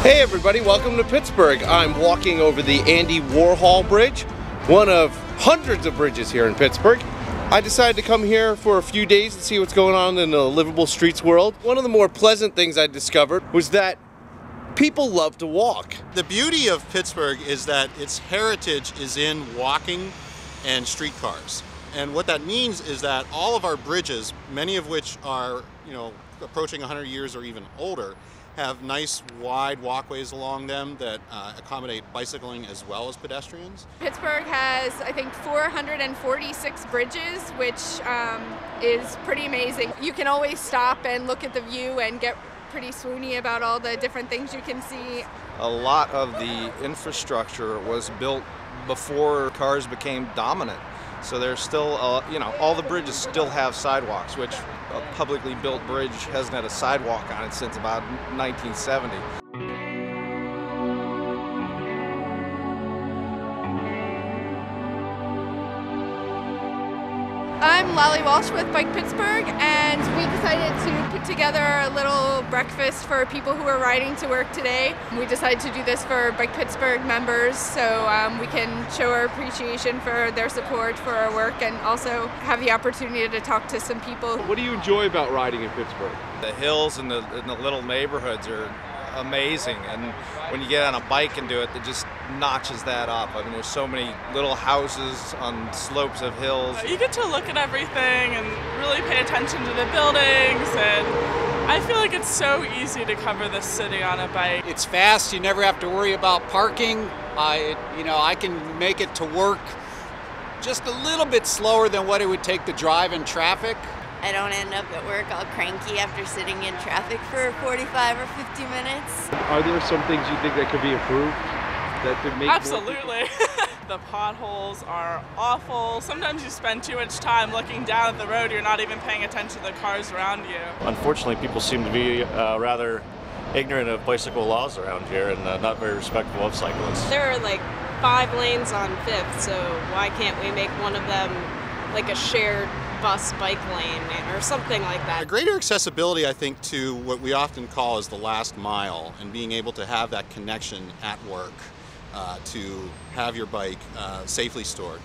Hey everybody, welcome to Pittsburgh. I'm walking over the Andy Warhol Bridge, one of hundreds of bridges here in Pittsburgh. I decided to come here for a few days and see what's going on in the livable streets world. One of the more pleasant things I discovered was that people love to walk. The beauty of Pittsburgh is that its heritage is in walking and streetcars. And what that means is that all of our bridges, many of which are, approaching 100 years or even older, have nice wide walkways along them that accommodate bicycling as well as pedestrians. Pittsburgh has, I think, 446 bridges, which is pretty amazing. You can always stop and look at the view and get pretty swoony about all the different things you can see. A lot of the infrastructure was built before cars became dominant. So there's still, all the bridges still have sidewalks, which a publicly built bridge hasn't had a sidewalk on it since about 1970. I'm Lolly Walsh with Bike Pittsburgh, and we decided to put together a little breakfast for people who are riding to work today. We decided to do this for Bike Pittsburgh members so we can show our appreciation for their support for our work and also have the opportunity to talk to some people. What do you enjoy about riding in Pittsburgh? The hills and the little neighborhoods are amazing, and when you get on a bike and do it, it just notches that up. I mean, there's so many little houses on slopes of hills. You get to look at everything and really pay attention to the buildings, and I feel like it's so easy to cover this city on a bike. It's fast, you never have to worry about parking. I can make it to work just a little bit slower than what it would take to drive in traffic. I don't end up at work all cranky after sitting in traffic for 45 or 50 minutes. Are there some things you think that could be improved? That could make Absolutely. The potholes are awful. Sometimes you spend too much time looking down at the road, you're not even paying attention to the cars around you. Unfortunately, people seem to be rather ignorant of bicycle laws around here and not very respectful of cyclists. There are like 5 lanes on 5th, so why can't we make one of them like a shared bus bike lane or something like that? A greater accessibility, I think, to what we often call as the last mile, and being able to have that connection at work, to have your bike safely stored,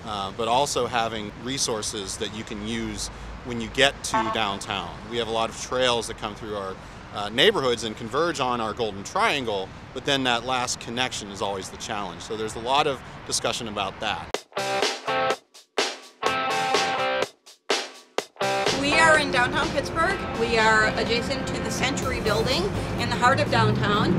but also having resources that you can use when you get to downtown. We have a lot of trails that come through our neighborhoods and converge on our Golden Triangle, but then that last connection is always the challenge. So there's a lot of discussion about that. We are in downtown Pittsburgh. We are adjacent to the Century Building in the heart of downtown.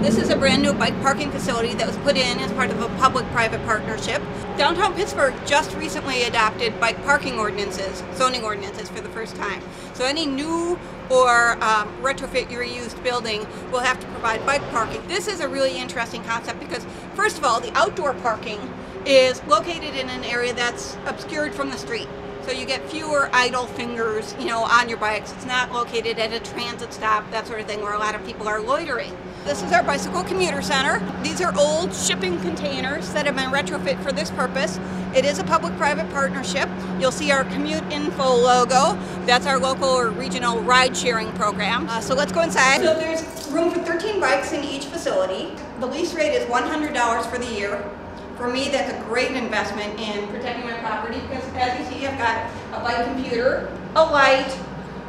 This is a brand new bike parking facility that was put in as part of a public-private partnership. Downtown Pittsburgh just recently adopted bike parking ordinances, zoning ordinances, for the first time. So any new or retrofit your used building will have to provide bike parking. This is a really interesting concept because, first of all, the outdoor parking is located in an area that's obscured from the street. So you get fewer idle fingers, on your bikes. It's not located at a transit stop, that sort of thing, where a lot of people are loitering. This is our bicycle commuter center. These are old shipping containers that have been retrofit for this purpose. It is a public-private partnership. You'll see our Commute Info logo. That's our local or regional ride-sharing program. So let's go inside. So there's room for 13 bikes in each facility. The lease rate is $100 for the year. For me, that's a great investment in protecting my property because, as you see, I've got a bike computer, a light,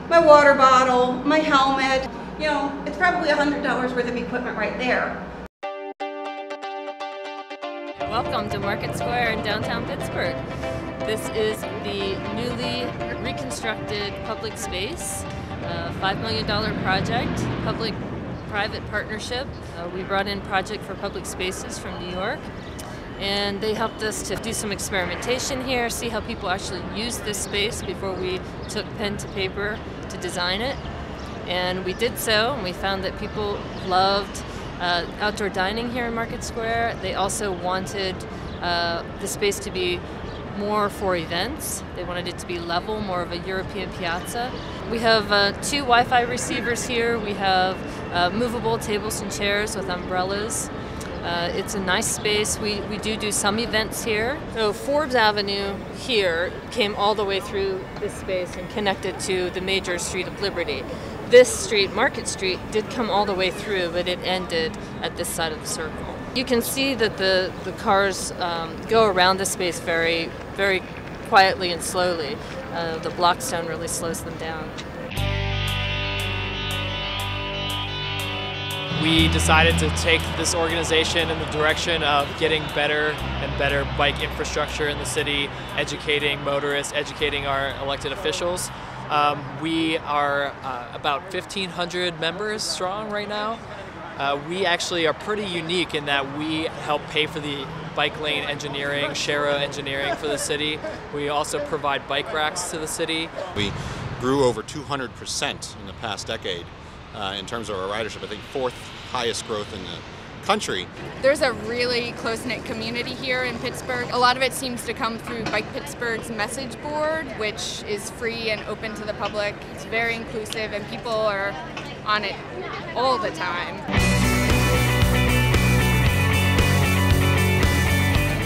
my water bottle, my helmet. It's probably $100 worth of equipment right there. Welcome to Market Square in downtown Pittsburgh. This is the newly reconstructed public space, $5 million project, public-private partnership. We brought in Project for Public Spaces from New York. And they helped us to do some experimentation here, see how people actually use this space before we took pen to paper to design it. And we did so, and we found that people loved outdoor dining here in Market Square. They also wanted the space to be more for events. They wanted it to be level, more of a European piazza. We have 2 Wi-Fi receivers here. We have movable tables and chairs with umbrellas. It's a nice space. We do some events here. So Forbes Avenue here came all the way through this space and connected to the major street of Liberty. This street, Market Street, did come all the way through, but it ended at this side of the circle. You can see that the cars go around the space very, very quietly and slowly. The blockstone really slows them down. We decided to take this organization in the direction of getting better and better bike infrastructure in the city, educating motorists, educating our elected officials. We are about 1,500 members strong right now. We actually are pretty unique in that we help pay for the bike lane engineering, Shara engineering for the city. We also provide bike racks to the city. We grew over 200% in the past decade in terms of our ridership. I think 4th highest growth in the country. There's a really close-knit community here in Pittsburgh. A lot of it seems to come through Bike Pittsburgh's message board, which is free and open to the public. It's very inclusive and people are on it all the time.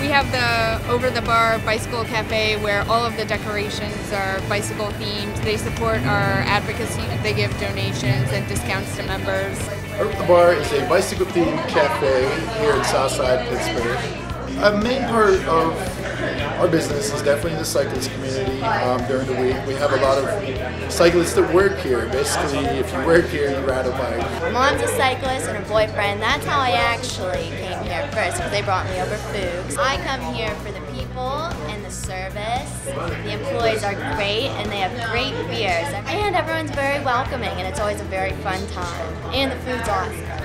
We have the over-the-bar bicycle cafe where all of the decorations are bicycle themed. They support our advocacy. They give donations and discounts to members. Over the Bar is a bicycle themed cafe here in Southside Pittsburgh. A main part of our business is definitely the cyclist community. During the week, we have a lot of cyclists that work here. Basically, if you work here, you ride a bike. Mom's a cyclist and her boyfriend. That's how I actually came here first, because they brought me over food. I come here for the people and the service. The employees are great and they have great beers. And everyone's very welcoming and it's always a very fun time. And the food's awesome.